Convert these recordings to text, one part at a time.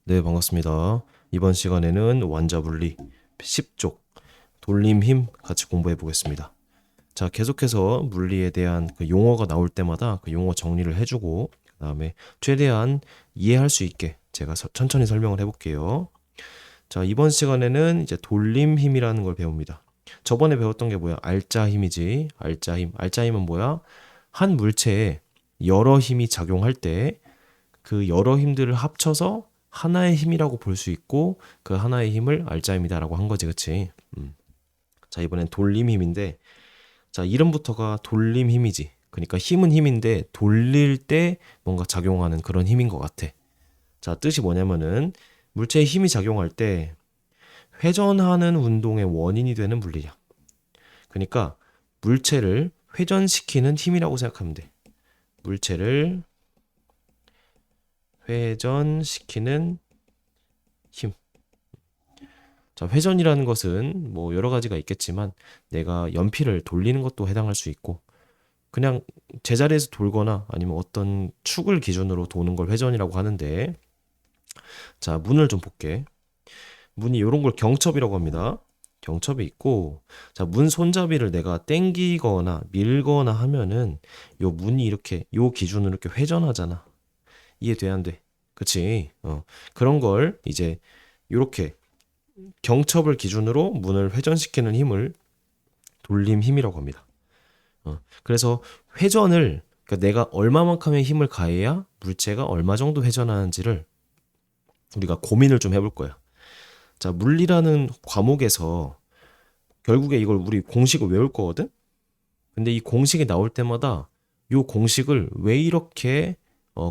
네, 반갑습니다. 이번 시간에는 원자분리 10쪽 돌림 힘 같이 공부해 보겠습니다. 자, 계속해서 물리에 대한 그 용어가 나올 때마다 그 용어 정리를 해주고 그다음에 최대한 이해할 수 있게 제가 천천히 설명을 해볼게요. 자, 이번 시간에는 이제 돌림 힘이라는 걸 배웁니다. 저번에 배웠던 게 뭐야? 알짜 힘이지. 알짜 힘. 알짜 힘은 뭐야? 한 물체에 여러 힘이 작용할 때 그 여러 힘들을 합쳐서 하나의 힘이라고 볼 수 있고 그 하나의 힘을 알짜 힘이다라고 한 거지, 그치? 자, 이번엔 돌림 힘인데, 자, 이름부터가 돌림 힘이지. 그러니까 힘은 힘인데 돌릴 때 뭔가 작용하는 그런 힘인 것 같아. 자, 뜻이 뭐냐면은 물체에 힘이 작용할 때 회전하는 운동의 원인이 되는 물리량. 그러니까 물체를 회전시키는 힘이라고 생각하면 돼. 물체를 회전시키는 힘. 자, 회전이라는 것은 뭐 여러 가지가 있겠지만 내가 연필을 돌리는 것도 해당할 수 있고 그냥 제자리에서 돌거나 아니면 어떤 축을 기준으로 도는 걸 회전이라고 하는데, 자, 문을 좀 볼게. 문이 이런 걸 경첩이라고 합니다. 경첩이 있고, 자, 문 손잡이를 내가 땡기거나 밀거나 하면은 요 문이 이렇게 요 기준으로 이렇게 회전하잖아. 이해돼 안 돼? 그치? 그런 걸 이제 이렇게 경첩을 기준으로 문을 회전시키는 힘을 돌림 힘이라고 합니다. 그래서 회전을, 그러니까 내가 얼마만큼의 힘을 가해야 물체가 얼마 정도 회전하는지를 우리가 고민을 좀 해볼 거야. 자, 물리라는 과목에서 결국에 이걸 우리 공식을 외울 거거든? 근데 이 공식이 나올 때마다 이 공식을 왜 이렇게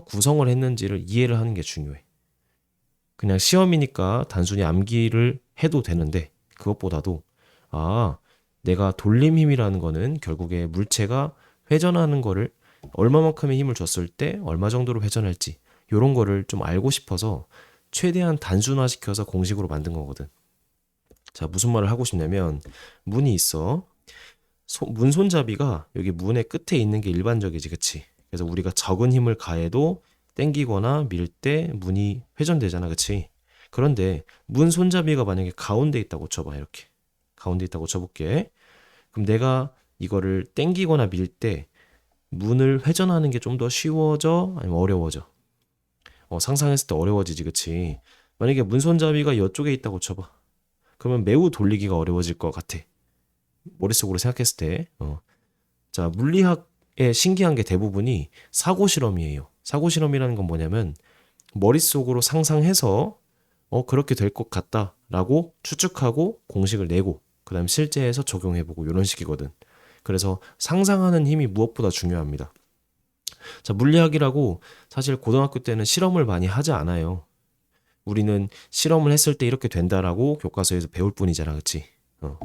구성을 했는지를 이해를 하는 게 중요해. 그냥 시험이니까 단순히 암기를 해도 되는데 그것보다도 내가 돌림 힘이라는 거는 결국에 물체가 회전하는 거를 얼마만큼의 힘을 줬을 때 얼마 정도로 회전할지 이런 거를 좀 알고 싶어서 최대한 단순화시켜서 공식으로 만든 거거든. 자, 무슨 말을 하고 싶냐면 문이 있어. 문 손잡이가 여기 문의 끝에 있는 게 일반적이지, 그치? 그래서 우리가 적은 힘을 가해도 땡기거나 밀 때 문이 회전되잖아, 그치? 그런데 문 손잡이가 만약에 가운데 있다고 쳐봐, 이렇게. 가운데 있다고 쳐볼게. 그럼 내가 이거를 땡기거나 밀 때 문을 회전하는 게 좀 더 쉬워져? 아니면 어려워져? 상상했을 때 어려워지지, 그치? 만약에 문 손잡이가 이쪽에 있다고 쳐봐. 그러면 매우 돌리기가 어려워질 것 같아. 머릿속으로 생각했을 때. 자, 물리학의 신기한 게 대부분이 사고 실험이에요. 사고 실험이라는 건 뭐냐면 머릿속으로 상상해서 그렇게 될 것 같다라고 추측하고 공식을 내고 그다음 실제에서 적용해보고 이런 식이거든. 그래서 상상하는 힘이 무엇보다 중요합니다. 자, 물리학이라고 사실 고등학교 때는 실험을 많이 하지 않아요. 우리는 실험을 했을 때 이렇게 된다라고 교과서에서 배울 뿐이잖아, 그치?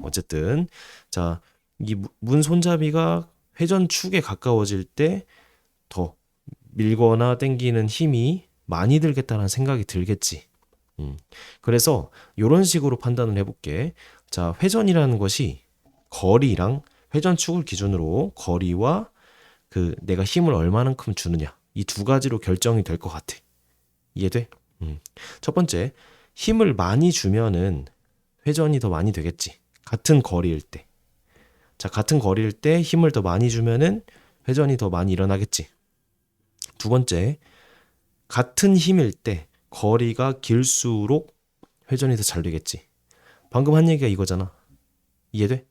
어쨌든 자, 이 문 손잡이가 회전축에 가까워질 때 더 밀거나 당기는 힘이 많이 들겠다는 생각이 들겠지. 그래서 이런 식으로 판단을 해볼게. 자, 회전이라는 것이 거리랑 회전축을 기준으로 거리와 그 내가 힘을 얼마만큼 주느냐 이 두 가지로 결정이 될 것 같아. 이해돼? 첫 번째, 힘을 많이 주면은 회전이 더 많이 되겠지. 같은 거리일 때. 자, 같은 거리일 때 힘을 더 많이 주면은 회전이 더 많이 일어나겠지. 두 번째, 같은 힘일 때 거리가 길수록 회전이 더 잘 되겠지. 방금 한 얘기가 이거잖아. 이해돼?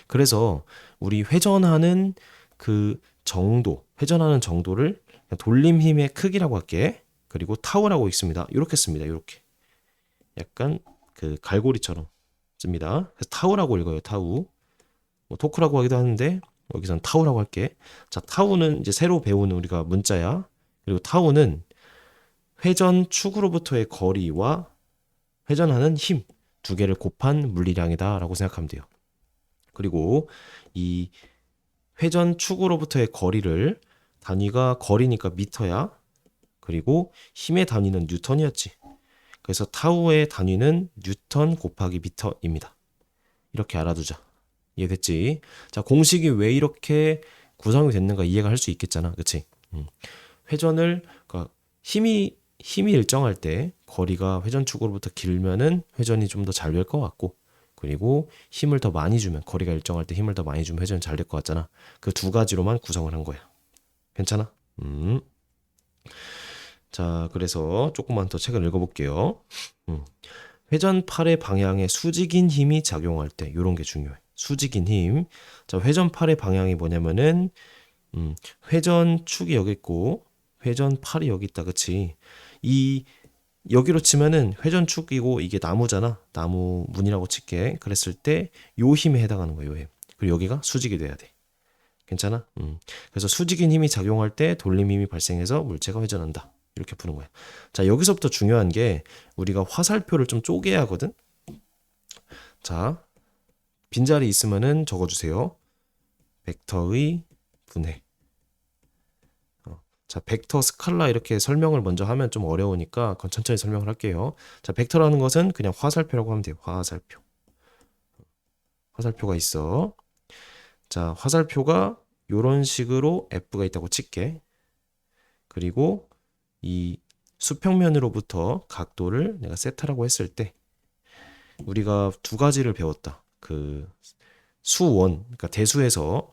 그래서 우리 회전하는 그 정도, 회전하는 정도를 돌림 힘의 크기라고 할게. 그리고 타우라고 있습니다. 이렇게 씁니다. 이렇게. 약간 그 갈고리처럼 씁니다. 그래서 타우라고 읽어요. 타우. 뭐 토크라고 하기도 하는데 여기서는 타우라고 할게. 자, 타우는 이제 새로 배운 우리가 문자야. 그리고 타우는 회전축으로부터의 거리와 회전하는 힘 두 개를 곱한 물리량이다라고 생각하면 돼요. 그리고 이 회전축으로부터의 거리를 단위가 거리니까 미터야. 그리고 힘의 단위는 뉴턴이었지. 그래서 타우의 단위는 뉴턴 곱하기 미터입니다. 이렇게 알아두자. 이해됐지? 자, 공식이 왜 이렇게 구성이 됐는가 이해가 할 수 있겠잖아. 그치? 회전을, 그러니까 힘이 일정할 때 거리가 회전축으로부터 길면은 회전이 좀 더 잘 될 것 같고, 그리고 힘을 더 많이 주면, 거리가 일정할 때 힘을 더 많이 주면 회전이 잘 될 것 같잖아. 그 두 가지로만 구성을 한 거야. 괜찮아? 자, 그래서 조금만 더 책을 읽어볼게요. 회전팔의 방향에 수직인 힘이 작용할 때, 이런 게 중요해. 수직인 힘. 자, 회전팔의 방향이 뭐냐면은 회전축이 여기 있고 회전팔이 여기 있다, 그치? 이 여기로 치면은 회전축이고 이게 나무잖아. 나무 문이라고 칠게. 그랬을 때 요 힘에 해당하는 거예요. 요 힘. 그리고 여기가 수직이 돼야 돼. 괜찮아? 그래서 수직인 힘이 작용할 때 돌림 힘이 발생해서 물체가 회전한다. 이렇게 푸는 거야. 자, 여기서부터 중요한 게 우리가 화살표를 좀 쪼개야 하거든. 자, 빈자리 있으면은 적어주세요. 벡터의 분해. 자, 벡터 스칼라 이렇게 설명을 먼저 하면 좀 어려우니까 그건 천천히 설명을 할게요. 자, 벡터라는 것은 그냥 화살표라고 하면 돼요. 화살표. 화살표가 있어. 자, 화살표가 이런 식으로 F가 있다고 칠게. 그리고 이 수평면으로부터 각도를 내가 세타라고 했을 때 우리가 두 가지를 배웠다. 그 수원, 그러니까 대수에서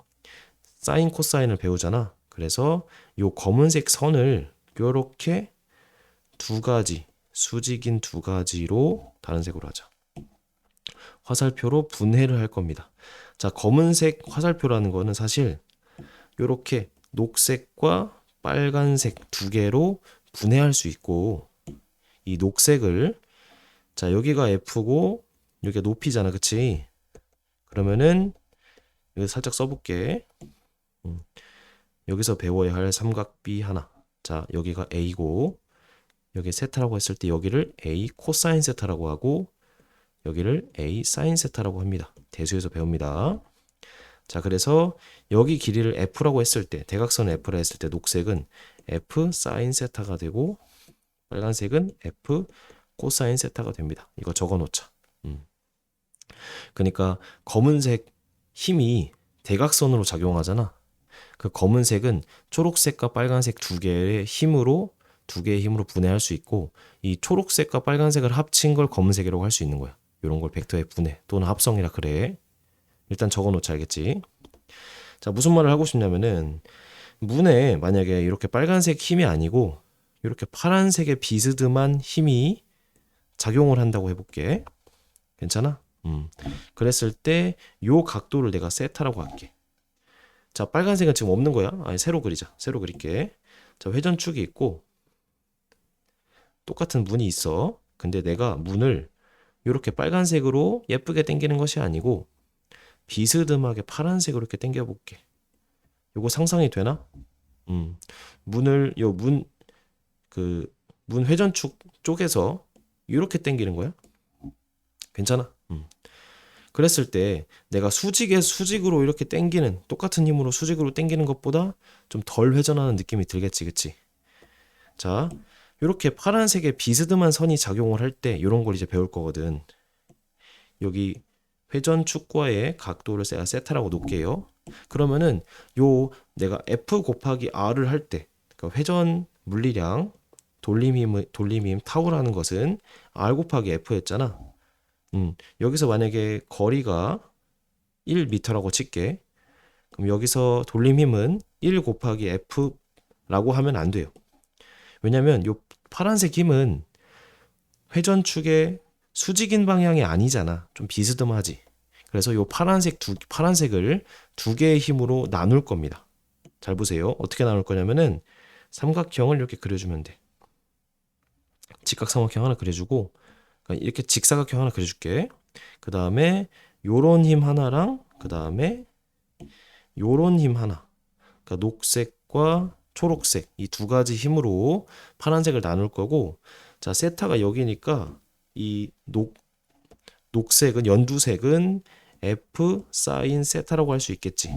사인 코사인을 배우잖아. 그래서 요 검은색 선을 요렇게 두 가지, 수직인 두 가지로 다른 색으로 하자. 화살표로 분해를 할 겁니다. 자, 검은색 화살표라는 거는 사실 요렇게 녹색과 빨간색 두 개로 분해할 수 있고, 이 녹색을, 자, 여기가 F고 여기가 높이잖아, 그치? 그러면은 여기 살짝 써볼게. 여기서 배워야 할 삼각비 하나. 자, 여기가 A고 여기 세타라고 했을 때 여기를 A 코사인 세타라고 하고 여기를 A 사인 세타라고 합니다. 대수에서 배웁니다. 자, 그래서 여기 길이를 F라고 했을 때, 대각선을 F라 했을 때 녹색은 F 사인 세타가 되고 빨간색은 F 코사인 세타가 됩니다. 이거 적어 놓자. 그러니까 검은색 힘이 대각선으로 작용하잖아. 그 검은색은 초록색과 빨간색 두 개의 힘으로 분해할 수 있고, 이 초록색과 빨간색을 합친 걸 검은색이라고 할 수 있는 거야. 이런 걸 벡터의 분해 또는 합성이라 그래. 일단 적어 놓자, 알겠지? 자, 무슨 말을 하고 싶냐면은 문에 만약에 이렇게 빨간색 힘이 아니고 이렇게 파란색의 비스듬한 힘이 작용을 한다고 해볼게. 괜찮아? 그랬을 때 요 각도를 내가 세타라고 할게. 자, 빨간색은 지금 없는 거야. 아니, 새로 그리자. 새로 그릴게. 자, 회전축이 있고 똑같은 문이 있어. 근데 내가 문을 이렇게 빨간색으로 예쁘게 당기는 것이 아니고 비스듬하게 파란색으로 이렇게 당겨 볼게. 요거 상상이 되나? 문을 문 회전축 쪽에서 이렇게 당기는 거야. 괜찮아? 그랬을 때 내가 수직으로 이렇게 당기는, 똑같은 힘으로 수직으로 당기는 것보다 좀 덜 회전하는 느낌이 들겠지, 그치? 자, 이렇게 파란색의 비스듬한 선이 작용을 할 때 이런 걸 이제 배울 거거든. 여기 회전축과의 각도를 제가 세타라고 놓을게요. 그러면은 내가 F 곱하기 R을 할 때, 그러니까 회전 물리량 돌림힘 타우라는 것은 R 곱하기 F였잖아. 여기서 만약에 거리가 1m라고 칠게. 그럼 여기서 돌림힘은 1 곱하기 F라고 하면 안 돼요. 왜냐면 요 파란색 힘은 회전축의 수직인 방향이 아니잖아. 좀 비스듬하지. 그래서 요 파란색을 두 개의 힘으로 나눌 겁니다. 잘 보세요. 어떻게 나눌 거냐면은 삼각형을 이렇게 그려주면 돼. 직각삼각형 하나 그려주고, 그러니까 이렇게 직사각형 하나 그려줄게. 그 다음에 요런 힘 하나랑 그 다음에 요런 힘 하나. 그러니까 녹색과 초록색 이 두 가지 힘으로 파란색을 나눌 거고, 자, 세타가 여기니까 이 녹색은, 연두색은 F 사인 세타라고 할 수 있겠지.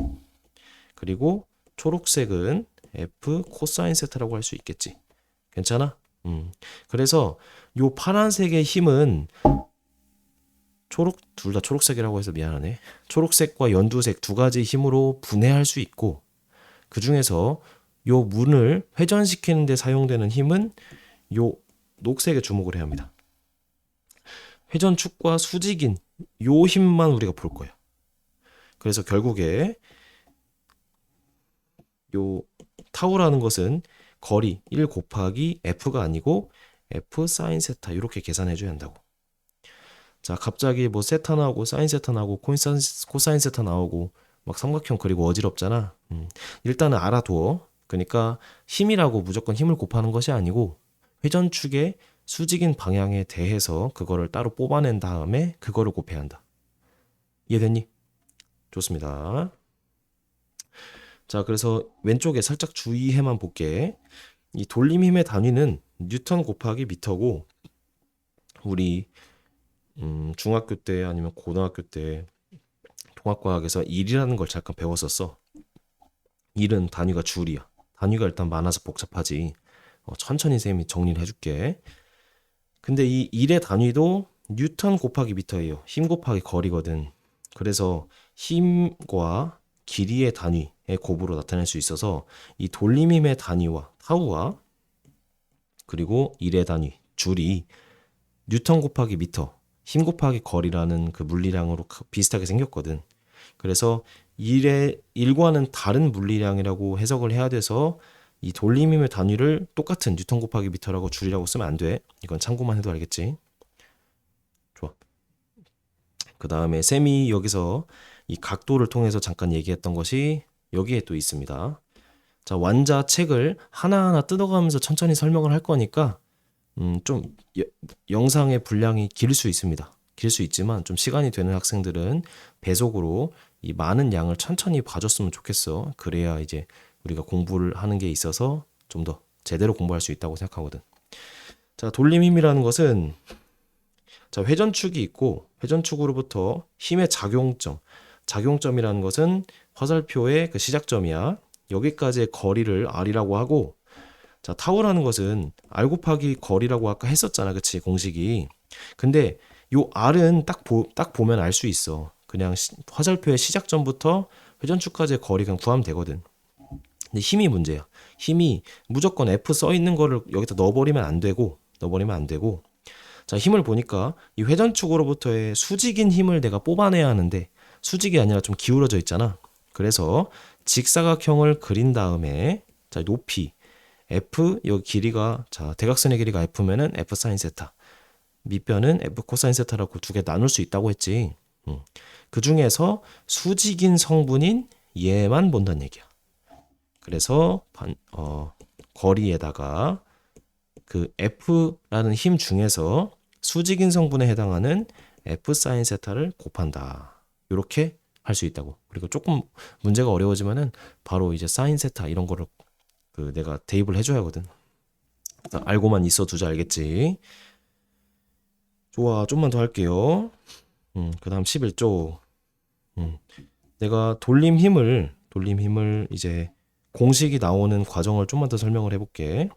그리고 초록색은 F 코사인 세타라고 할 수 있겠지. 괜찮아? 그래서 요 파란색의 힘은 둘 다 초록색이라고 해서 미안하네. 초록색과 연두색 두 가지 힘으로 분해할 수 있고, 그 중에서 요 문을 회전시키는 데 사용되는 힘은 요 녹색에 주목을 해야 합니다. 회전축과 수직인 요 힘만 우리가 볼 거예요. 그래서 결국에 요 타우라는 것은 거리 1 곱하기 F가 아니고 F 사인 세타 이렇게 계산해 줘야 한다고. 자, 갑자기 뭐 세타 나오고 사인 세타 나오고 코사인 세타 나오고 막 삼각형 그리고 어지럽잖아. 일단은 알아두어. 그러니까 힘이라고 무조건 힘을 곱하는 것이 아니고 회전축의 수직인 방향에 대해서 그거를 따로 뽑아낸 다음에 그거를 곱해야 한다. 이해됐니? 좋습니다. 자, 그래서 왼쪽에 살짝 주의해만 볼게. 이 돌림 힘의 단위는 뉴턴 곱하기 미터고 우리 중학교 때 아니면 고등학교 때 통합과학에서 일이라는 걸 잠깐 배웠었어. 일은 단위가 줄이야. 단위가 일단 많아서 복잡하지. 천천히 쌤이 정리를 해줄게. 근데 이 일의 단위도 뉴턴 곱하기 미터예요. 힘 곱하기 거리거든. 그래서 힘과 길이의 단위의 곱으로 나타낼 수 있어서 이 돌림힘의 단위와 타우와 그리고 일의 단위, 줄이 뉴턴 곱하기 미터, 힘 곱하기 거리라는 그 물리량으로 비슷하게 생겼거든. 그래서 일과는 다른 물리량이라고 해석을 해야 돼서 이 돌림힘의 단위를 똑같은 뉴턴 곱하기 미터라고 줄이라고 쓰면 안 돼. 이건 참고만 해도 알겠지? 좋아. 그 다음에 쌤이 여기서 이 각도를 통해서 잠깐 얘기했던 것이 여기에 또 있습니다. 자, 완자 책을 하나하나 뜯어가면서 천천히 설명을 할 거니까 좀 영상의 분량이 길 수 있습니다. 길 수 있지만 좀 시간이 되는 학생들은 배속으로 이 많은 양을 천천히 봐줬으면 좋겠어. 그래야 이제 우리가 공부를 하는 게 있어서 좀 더 제대로 공부할 수 있다고 생각하거든. 자, 돌림힘이라는 것은 자, 회전축이 있고 회전축으로부터 힘의 작용점이라는 것은 화살표의 그 시작점이야. 여기까지의 거리를 R이라고 하고 자, 타우라는 것은 R 곱하기 거리라고 아까 했었잖아. 그치? 공식이. 근데 요 R은 딱 보면 알 수 있어. 그냥 화살표의 시작점부터 회전축까지의 거리 그냥 구하면 되거든. 근데 힘이 문제야. 힘이 무조건 F 써 있는 거를 여기다 넣어버리면 안 되고 자, 힘을 보니까 이 회전축으로부터의 수직인 힘을 내가 뽑아내야 하는데 수직이 아니라 좀 기울어져 있잖아. 그래서 직사각형을 그린 다음에 자, 높이 F 여기 길이가 자, 대각선의 길이가 F면은 F 사인 세타 밑변은 F 코사인 세타라고 두 개 나눌 수 있다고 했지. 그 중에서 수직인 성분인 얘만 본다는 얘기야. 그래서 거리에다가 그 F라는 힘 중에서 수직인 성분에 해당하는 F 사인 세타를 곱한다. 이렇게 할 수 있다고. 그리고 조금 문제가 어려워지면은 바로 이제 사인 세타 이런 거를 그 내가 대입을 해줘야 하거든. 알고만 있어 두자. 알겠지? 좋아, 좀만 더 할게요. 그 다음 11조. 내가 돌림 힘을 이제 공식이 나오는 과정을 좀만 더 설명을 해볼게.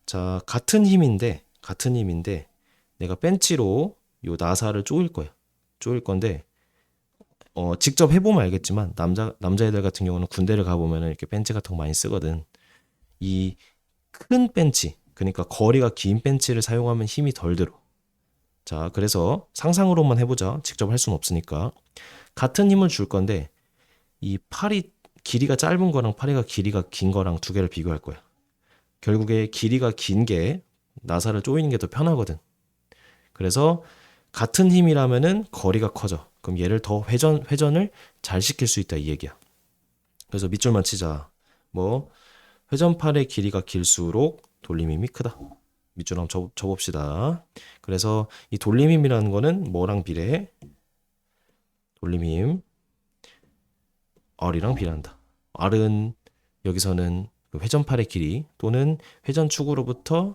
자, 같은 힘인데 내가 벤치로 요 나사를 조일 거야. 조일 건데 직접 해보면 알겠지만 남자애들 같은 경우는 군대를 가보면 이렇게 벤치 같은 거 많이 쓰거든. 이 큰 벤치, 그러니까 거리가 긴 벤치를 사용하면 힘이 덜 들어. 자, 그래서 상상으로만 해보자. 직접 할 수는 없으니까. 같은 힘을 줄 건데 이 팔이 길이가 짧은 거랑 팔이가 길이가 긴 거랑 두 개를 비교할 거야. 결국에 길이가 긴 게 나사를 조이는 게 더 편하거든. 그래서 같은 힘이라면은 거리가 커져. 그럼 얘를 더 회전을 잘 시킬 수 있다 이 얘기야. 그래서 밑줄만 치자. 뭐 회전팔의 길이가 길수록 돌림힘이 크다. 밑줄 한번 쳐봅시다. 그래서 이 돌림힘이라는 거는 뭐랑 비례해? 돌림힘 R이랑 비례한다. R은 여기서는 그 회전팔의 길이 또는 회전축으로부터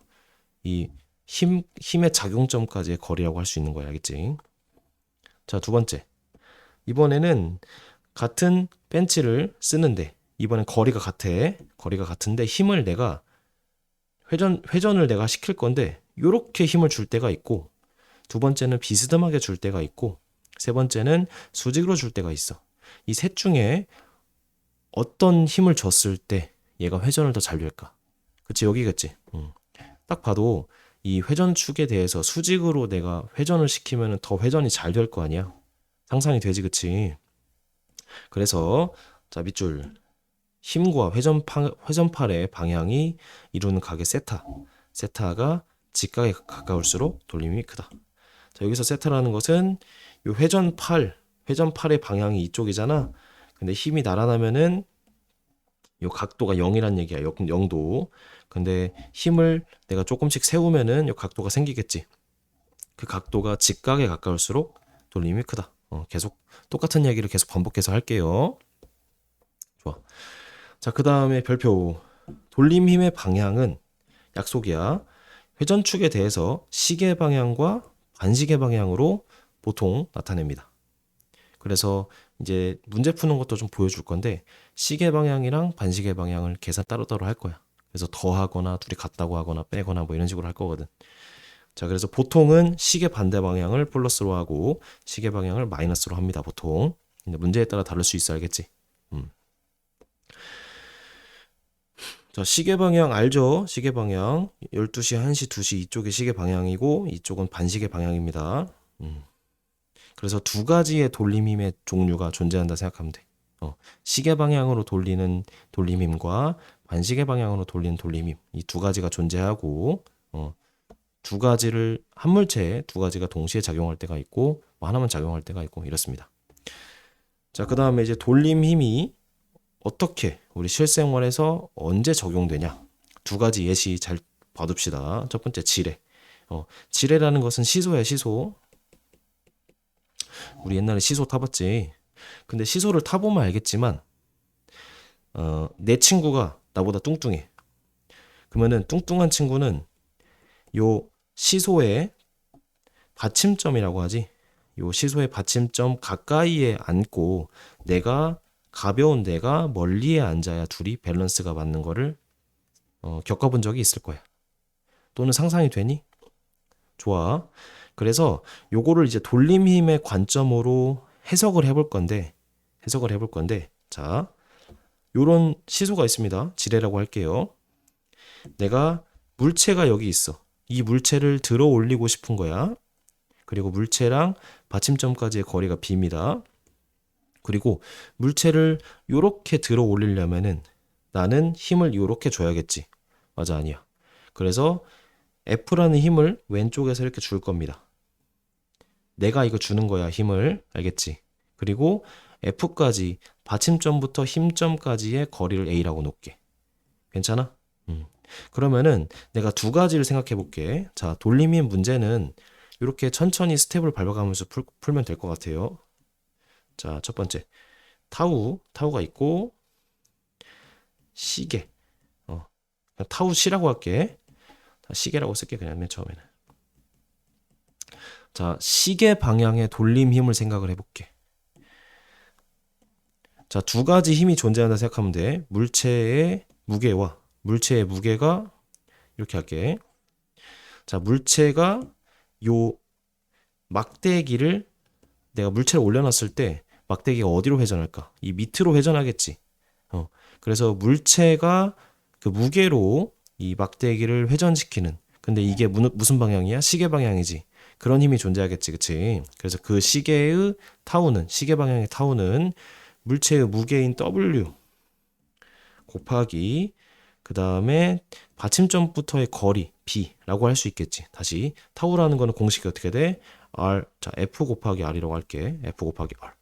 이 힘의 작용점까지의 거리라고 할 수 있는 거야. 알겠지? 자, 두 번째. 이번에는 같은 벤치를 쓰는데 이번엔 거리가 같은데 힘을 내가 회전을 내가 시킬 건데 요렇게 힘을 줄 때가 있고 두 번째는 비스듬하게 줄 때가 있고 세 번째는 수직으로 줄 때가 있어. 이 셋 중에 어떤 힘을 줬을 때 얘가 회전을 더 잘 될까? 그치, 여기겠지. 딱 봐도 이 회전축에 대해서 수직으로 내가 회전을 시키면 더 회전이 잘 될 거 아니야. 상상이 되지, 그치? 그래서 자, 밑줄 힘과 회전팔의 방향이 이루는 각의 세타가 직각에 가까울수록 돌림이 크다. 자, 여기서 세타라는 것은 요 회전팔의 방향이 이쪽이잖아. 근데 힘이 날아나면은 요 각도가 0이란 얘기야. 0도. 근데 힘을 내가 조금씩 세우면은 요 각도가 생기겠지. 그 각도가 직각에 가까울수록 돌림이 크다. 계속 똑같은 이야기를 계속 반복해서 할게요. 좋아. 자, 그 다음에 별표. 돌림 힘의 방향은 약속이야. 회전축에 대해서 시계 방향과 반시계 방향으로 보통 나타냅니다. 그래서 이제 문제 푸는 것도 좀 보여줄 건데 시계 방향이랑 반시계 방향을 계산 따로따로 할 거야. 그래서 더하거나 둘이 같다고 하거나 빼거나 뭐 이런 식으로 할 거거든. 자, 그래서 보통은 시계 반대 방향을 플러스로 하고 시계 방향을 마이너스로 합니다. 보통. 근데 문제에 따라 다를 수 있어, 알겠지? 자, 시계 방향 알죠? 시계 방향 12시, 1시, 2시 이쪽이 시계 방향이고 이쪽은 반시계 방향입니다. 그래서 두 가지의 돌림힘의 종류가 존재한다 생각하면 돼. 시계 방향으로 돌리는 돌림힘과 반시계 방향으로 돌리는 돌림힘 이 두 가지가 존재하고 두 가지를 한 물체에 두 가지가 동시에 작용할 때가 있고 뭐 하나만 작용할 때가 있고 이렇습니다. 자, 그 다음에 이제 돌림힘이 어떻게 우리 실생활에서 언제 적용되냐? 두 가지 예시 잘 봐둡시다. 첫 번째 지뢰. 지뢰라는 것은 시소야, 시소. 우리 옛날에 시소 타봤지. 근데 시소를 타보면 알겠지만 내 친구가 나보다 뚱뚱해. 그러면은 뚱뚱한 친구는 요 시소의 받침점이라고 하지. 요 시소의 받침점 가까이에 앉고 가벼운 내가 멀리에 앉아야 둘이 밸런스가 맞는 거를 겪어본 적이 있을 거야. 또는 상상이 되니? 좋아. 그래서 요거를 이제 돌림힘의 관점으로 해석을 해볼 건데 자, 요런 시소가 있습니다. 지뢰라고 할게요. 내가 물체가 여기 있어. 이 물체를 들어 올리고 싶은 거야. 그리고 물체랑 받침점까지의 거리가 b입니다. 그리고 물체를 요렇게 들어 올리려면은 나는 힘을 요렇게 줘야겠지. 맞아, 아니야. 그래서 F라는 힘을 왼쪽에서 이렇게 줄 겁니다. 내가 이거 주는 거야, 힘을. 알겠지? 그리고 F까지 받침점부터 힘점까지의 거리를 A라고 놓을게. 괜찮아? 그러면은 내가 두 가지를 생각해 볼게. 자, 돌림힘 문제는 이렇게 천천히 스텝을 밟아가면서 풀면 될 것 같아요. 자, 첫 번째 타우가 있고 시계. 그냥 타우 시라고 할게. 시계라고 쓸게 그냥 맨 처음에는. 자, 시계 방향의 돌림 힘을 생각을 해볼게. 자, 두 가지 힘이 존재한다 생각하면 돼. 물체의 무게가 이렇게 할게. 자, 물체가 요 막대기를 내가 물체를 올려놨을 때 막대기가 어디로 회전할까? 이 밑으로 회전하겠지. 그래서 물체가 그 무게로 이 막대기를 회전시키는. 근데 이게 무슨 방향이야? 시계 방향이지. 그런 힘이 존재하겠지, 그치? 그래서 그 시계 방향의 타우는 물체의 무게인 W 곱하기 그 다음에 받침점부터의 거리 B라고 할 수 있겠지. 다시 타우라는 거는 공식이 어떻게 돼? R, 자, F 곱하기 R이라고 할게. F 곱하기 R.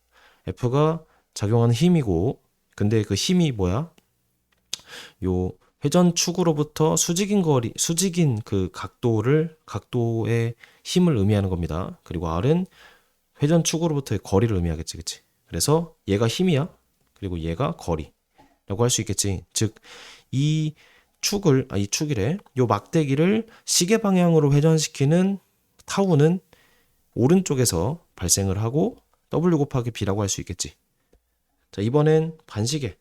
F가 작용하는 힘이고 근데 그 힘이 뭐야? 요 회전축으로부터 수직인 그 각도의 힘을 의미하는 겁니다. 그리고 R은 회전축으로부터의 거리를 의미하겠지, 그치? 그래서 얘가 힘이야. 그리고 얘가 거리라고 할 수 있겠지. 즉, 이 축이래. 요 막대기를 시계 방향으로 회전시키는 타우는 오른쪽에서 발생을 하고 W 곱하기 B라고 할 수 있겠지. 자, 이번엔 반시계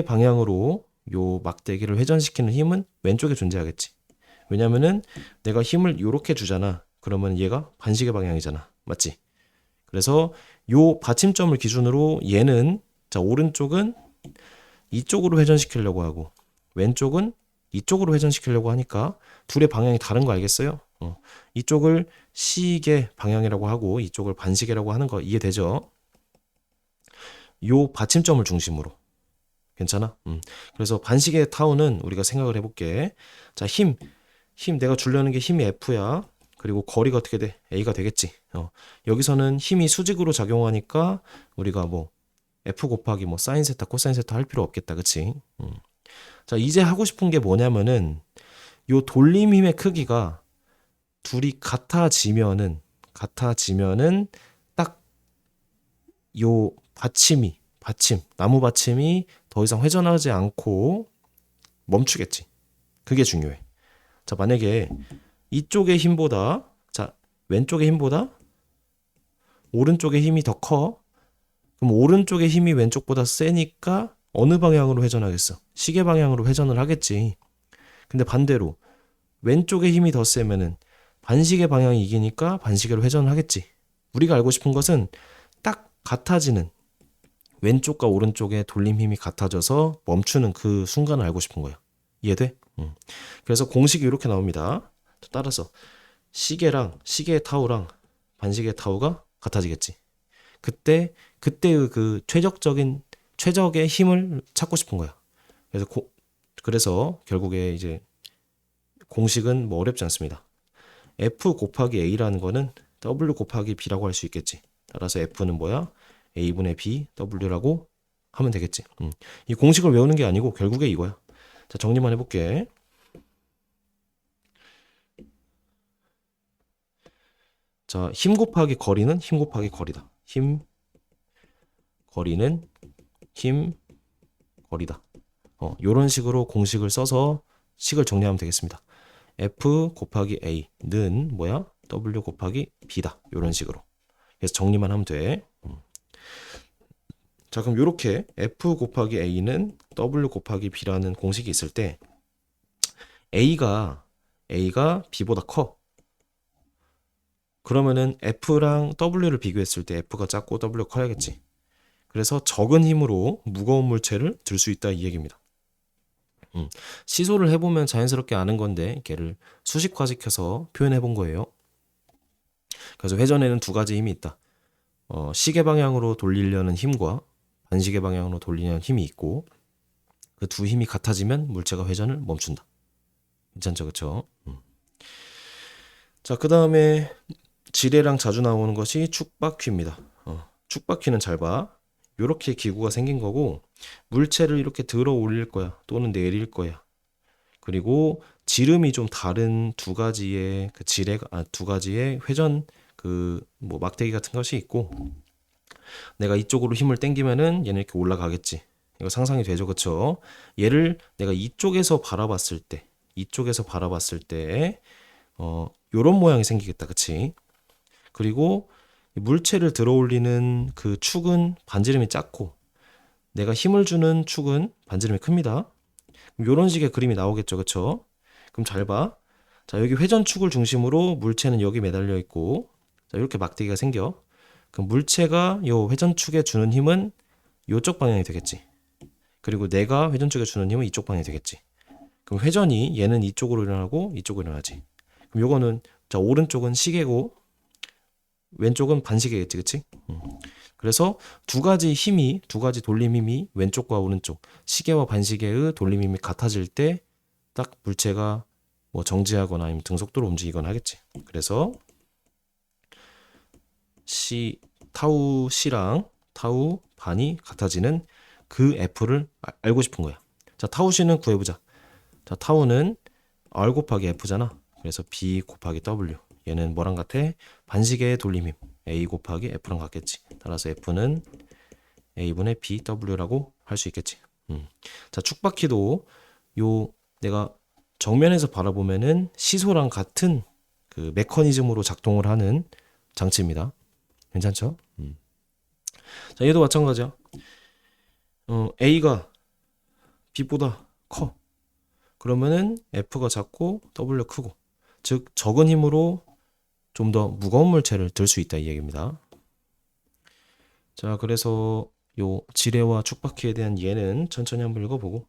방향으로 요 막대기를 회전시키는 힘은 왼쪽에 존재하겠지. 왜냐면은 내가 힘을 요렇게 주잖아. 그러면 얘가 반시계 방향이잖아. 맞지? 그래서 요 받침점을 기준으로 얘는 자, 오른쪽은 이쪽으로 회전시키려고 하고 왼쪽은 이쪽으로 회전시키려고 하니까 둘의 방향이 다른 거 알겠어요? 이쪽을 시계 방향이라고 하고 이쪽을 반시계라고 하는 거 이해되죠? 요 받침점을 중심으로. 괜찮아? 그래서 반시계 타우는 우리가 생각을 해볼게. 자, 힘 내가 주려는 게 힘이 F야. 그리고 거리가 어떻게 돼? A가 되겠지. 여기서는 힘이 수직으로 작용하니까 우리가 뭐 F 곱하기 뭐 사인 세타, 코사인 세타 할 필요 없겠다. 그치? 자, 이제 하고 싶은 게 뭐냐면은 요 돌림 힘의 크기가 둘이 같아지면은 딱 요 나무 받침이 더 이상 회전하지 않고 멈추겠지. 그게 중요해. 자, 만약에 이쪽의 힘보다, 자, 왼쪽의 힘보다 오른쪽의 힘이 더 커. 그럼 오른쪽의 힘이 왼쪽보다 세니까 어느 방향으로 회전하겠어? 시계 방향으로 회전을 하겠지. 근데 반대로 왼쪽의 힘이 더 세면은 반시계 방향이 이기니까 반시계로 회전을 하겠지. 우리가 알고 싶은 것은 딱 같아지는 왼쪽과 오른쪽의 돌림 힘이 같아져서 멈추는 그 순간을 알고 싶은 거야. 이해돼? 그래서 공식이 이렇게 나옵니다. 따라서 시계의 타우랑 반시계의 타우가 같아지겠지. 그때의 그 최적의 힘을 찾고 싶은 거야. 그래서 결국에 이제 공식은 뭐 어렵지 않습니다. F 곱하기 A라는 거는 W 곱하기 B라고 할 수 있겠지. 따라서 F는 뭐야? A분의 B, W라고 하면 되겠지. 이 공식을 외우는 게 아니고 결국에 이거야. 자, 정리만 해볼게. 자, 힘 곱하기 거리는 힘 곱하기 거리다. 거리는 힘, 거리다. 요런 식으로 공식을 써서 식을 정리하면 되겠습니다. F 곱하기 A는 뭐야? W 곱하기 B다. 요런 식으로. 그래서 정리만 하면 돼. 자, 그럼 요렇게 F 곱하기 A는 W 곱하기 B라는 공식이 있을 때 A가 B보다 커. 그러면은 F랑 W를 비교했을 때 F가 작고 W가 커야겠지. 그래서 적은 힘으로 무거운 물체를 들 수 있다 이 얘기입니다. 시소를 해보면 자연스럽게 아는 건데 걔를 수식화시켜서 표현해 본 거예요. 그래서 회전에는 두 가지 힘이 있다. 시계 방향으로 돌리려는 힘과 반시계 방향으로 돌리려는 힘이 있고 그 두 힘이 같아지면 물체가 회전을 멈춘다. 괜찮죠, 그쵸? 자, 그 다음에 지뢰랑 자주 나오는 것이 축바퀴입니다. 축바퀴는 잘 봐. 이렇게 기구가 생긴 거고 물체를 이렇게 들어 올릴 거야 또는 내릴 거야. 그리고 지름이 좀 다른 두 가지의 두 가지의 회전 그 뭐 막대기 같은 것이 있고 내가 이쪽으로 힘을 땡기면은 얘는 이렇게 올라가겠지. 이거 상상이 되죠, 그쵸? 얘를 내가 이쪽에서 바라봤을 때 요런 모양이 생기겠다, 그치? 그리고 물체를 들어 올리는 그 축은 반지름이 작고 내가 힘을 주는 축은 반지름이 큽니다. 이런 식의 그림이 나오겠죠, 그쵸? 그럼 잘 봐. 자, 여기 회전축을 중심으로 물체는 여기 매달려 있고 자, 이렇게 막대기가 생겨. 그럼 물체가 요 회전축에 주는 힘은 요쪽 방향이 되겠지. 그리고 내가 회전축에 주는 힘은 이쪽 방향이 되겠지. 그럼 회전이 얘는 이쪽으로 일어나고 이쪽으로 일어나지. 그럼 요거는 자, 오른쪽은 시계고 왼쪽은 반시계겠지, 그치? 그래서 두 가지 돌림 힘이 왼쪽과 오른쪽, 시계와 반시계의 돌림 힘이 같아질 때 딱 물체가 뭐 정지하거나 아니면 등속도로 움직이거나 하겠지. 그래서 타우 C랑 타우 반이 같아지는 그 F를 알고 싶은 거야. 자, 타우 C는 구해보자. 자, 타우는 R 곱하기 F잖아. 그래서 B 곱하기 W. 얘는 뭐랑 같아? 반시계의 돌림힘 A 곱하기 F랑 같겠지. 따라서 F는 A분의 BW라고 할 수 있겠지. 자, 축바퀴도 내가 정면에서 바라보면은 시소랑 같은 그 메커니즘으로 작동을 하는 장치입니다. 괜찮죠? 자, 얘도 마찬가지야. A가 B보다 커. 그러면은 F가 작고 W 크고. 즉 적은 힘으로 좀 더 무거운 물체를 들 수 있다 이 얘기입니다. 자, 그래서 요 지뢰와 축바퀴에 대한 예는 천천히 한번 읽어보고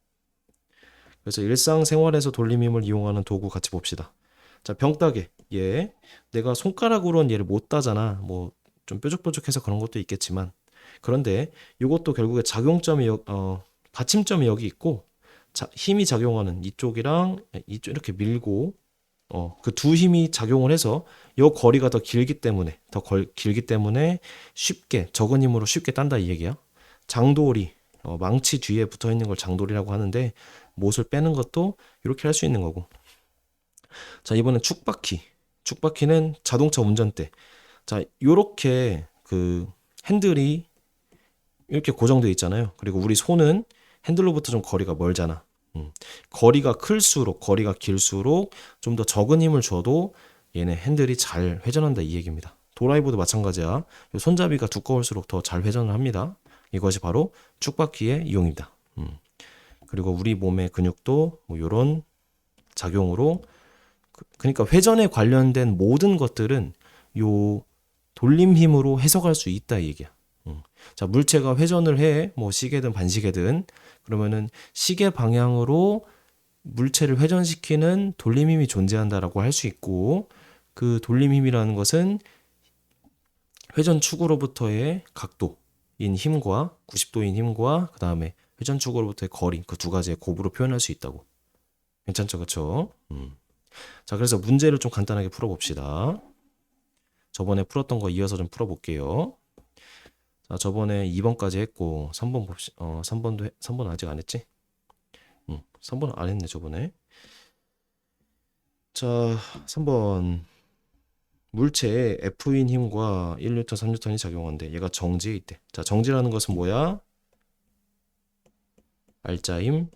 그래서 일상생활에서 돌림힘을 이용하는 도구 같이 봅시다. 자, 병따개. 얘 내가 손가락으로는 얘를 못 따잖아. 뭐 좀 뾰족뾰족해서 그런 것도 있겠지만 그런데 이것도 결국에 작용점이 받침점이 여기 있고 힘이 작용하는 이쪽이랑 이쪽 이렇게 밀고 그 두 힘이 작용을 해서 요 거리가 더 길기 때문에 길기 때문에 쉽게 적은 힘으로 쉽게 딴다 이 얘기야. 장돌이 망치 뒤에 붙어 있는 걸 장돌이라고 하는데 못을 빼는 것도 이렇게 할 수 있는 거고. 자, 이번엔 축바퀴. 축바퀴는 자동차 운전대. 자, 요렇게 그 핸들이 이렇게 고정되어 있잖아요. 그리고 우리 손은 핸들로부터 좀 거리가 멀잖아. 거리가 클수록 거리가 길수록 좀 더 적은 힘을 줘도 얘네 핸들이 잘 회전한다 이 얘기입니다. 도라이버도 마찬가지야. 요 손잡이가 두꺼울수록 더 잘 회전을 합니다. 이것이 바로 축바퀴의 이용입니다. 그리고 우리 몸의 근육도 뭐 이런 작용으로 그러니까 회전에 관련된 모든 것들은 요 돌림 힘으로 해석할 수 있다 이 얘기야. 자, 물체가 회전을 해, 뭐 시계든 반시계든 그러면은 시계 방향으로 물체를 회전시키는 돌림힘이 존재한다라고 할 수 있고 그 돌림힘이라는 것은 회전축으로부터의 각도인 힘과 90도인 힘과 그 다음에 회전축으로부터의 거리 그 두 가지의 곱으로 표현할 수 있다고. 괜찮죠, 그렇죠? 자, 그래서 문제를 좀 간단하게 풀어봅시다. 저번에 풀었던 거 이어서 좀 풀어볼게요. 자, 저번에 2번까지 했고 3번 3번 아직 안 했지? 3번 안 했네 저번에. 자, 3번 물체에 F인 힘과 1N, 3N이 작용한대. 얘가 정지에 있대. 자, 정지라는 것은 뭐야? 알짜힘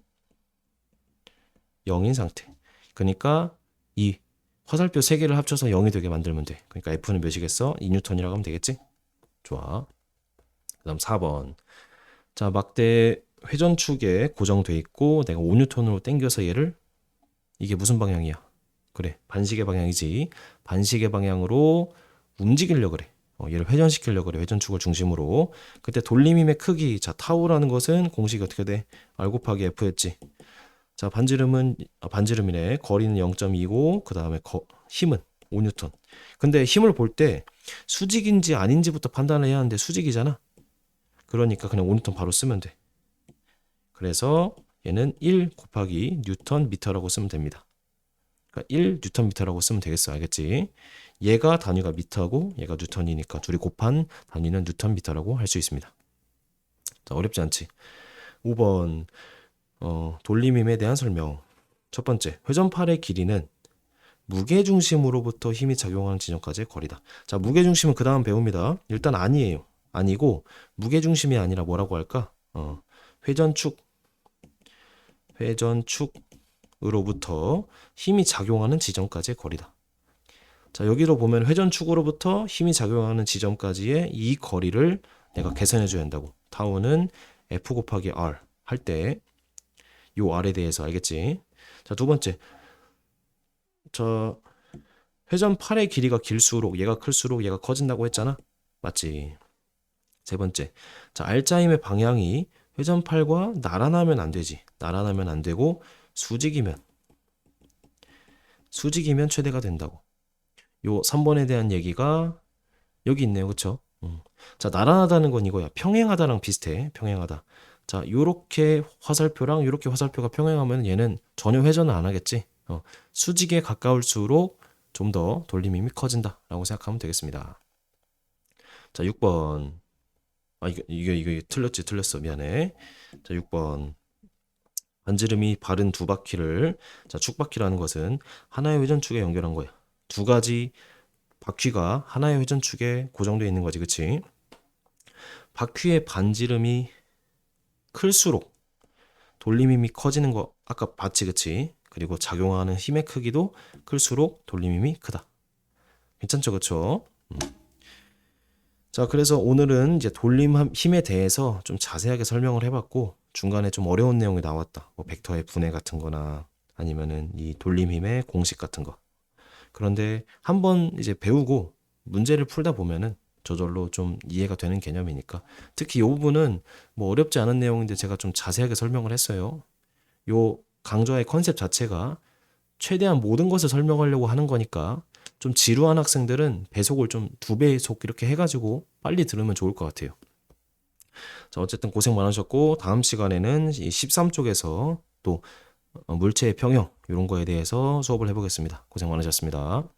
0인 상태. 그러니까 이 화살표 3개를 합쳐서 0이 되게 만들면 돼. 그러니까 F는 몇이겠어? 2N이라고 하면 되겠지? 좋아. 그 다음 4번. 자, 막대 회전축에 고정돼 있고 내가 5N으로 당겨서 얘를 이게 무슨 방향이야? 그래, 반시계 방향이지. 반시계 방향으로 움직이려고 그래. 얘를 회전시키려고 그래. 회전축을 중심으로. 그때 돌림힘의 크기. 자, 타우라는 것은 공식이 어떻게 돼? R 곱하기 F였지. 자, 반지름이네. 거리는 0.2고 그 다음에 힘은 5N. 근데 힘을 볼 때 수직인지 아닌지부터 판단을 해야 하는데 수직이잖아. 그러니까 그냥 5N 바로 쓰면 돼. 그래서 얘는 1 곱하기 뉴턴 미터라고 쓰면 됩니다. 그러니까 1 뉴턴 미터라고 쓰면 되겠어. 알겠지? 얘가 단위가 미터고 얘가 뉴턴이니까 둘이 곱한 단위는 뉴턴 미터라고 할 수 있습니다. 자, 어렵지 않지? 5번 돌림힘에 대한 설명. 첫 번째, 회전팔의 길이는 무게중심으로부터 힘이 작용하는 지점까지의 거리다. 자, 무게중심은 그 다음 배웁니다. 일단 아니에요. 아니고 무게중심이 아니라 뭐라고 할까? 회전축으로부터 힘이 작용하는 지점까지의 거리다. 자, 여기로 보면 회전축으로부터 힘이 작용하는 지점까지의 이 거리를 내가 계산해 줘야 한다고. 타우는 F 곱하기 R 할 때 요 R에 대해서 알겠지? 자, 두 번째. 저 회전팔의 길이가 길수록 얘가 클수록 얘가 커진다고 했잖아. 맞지? 세 번째. 자, R자임의 방향이 회전팔과 나란하면 안 되지. 나란하면 안 되고 수직이면 최대가 된다고. 요 3번에 대한 얘기가 여기 있네요. 그쵸? 자, 나란하다는 건 이거야. 평행하다랑 비슷해. 평행하다. 자, 요렇게 화살표랑 요렇게 화살표가 평행하면 얘는 전혀 회전을 안 하겠지. 수직에 가까울수록 좀 더 돌림힘이 커진다 라고 생각하면 되겠습니다. 자, 6번. 이게 틀렸어. 미안해. 자, 6번. 반지름이 바른 두 바퀴를, 자, 축바퀴라는 것은 하나의 회전축에 연결한 거야. 두 가지 바퀴가 하나의 회전축에 고정되어 있는 거지, 그치? 바퀴의 반지름이 클수록 돌림힘이 커지는 거 아까 봤지, 그치? 그리고 작용하는 힘의 크기도 클수록 돌림힘이 크다. 괜찮죠, 그쵸? 자, 그래서 오늘은 이제 돌림 힘에 대해서 좀 자세하게 설명을 해봤고 중간에 좀 어려운 내용이 나왔다. 뭐 벡터의 분해 같은 거나 아니면은 이 돌림 힘의 공식 같은 거. 그런데 한번 이제 배우고 문제를 풀다 보면은 저절로 좀 이해가 되는 개념이니까 특히 이 부분은 뭐 어렵지 않은 내용인데 제가 좀 자세하게 설명을 했어요. 요 강좌의 컨셉 자체가 최대한 모든 것을 설명하려고 하는 거니까 좀 지루한 학생들은 배속을 좀 2배속 이렇게 해가지고 빨리 들으면 좋을 것 같아요. 자, 어쨌든 고생 많으셨고 다음 시간에는 이 13쪽에서 또 물체의 평형 이런 거에 대해서 수업을 해보겠습니다. 고생 많으셨습니다.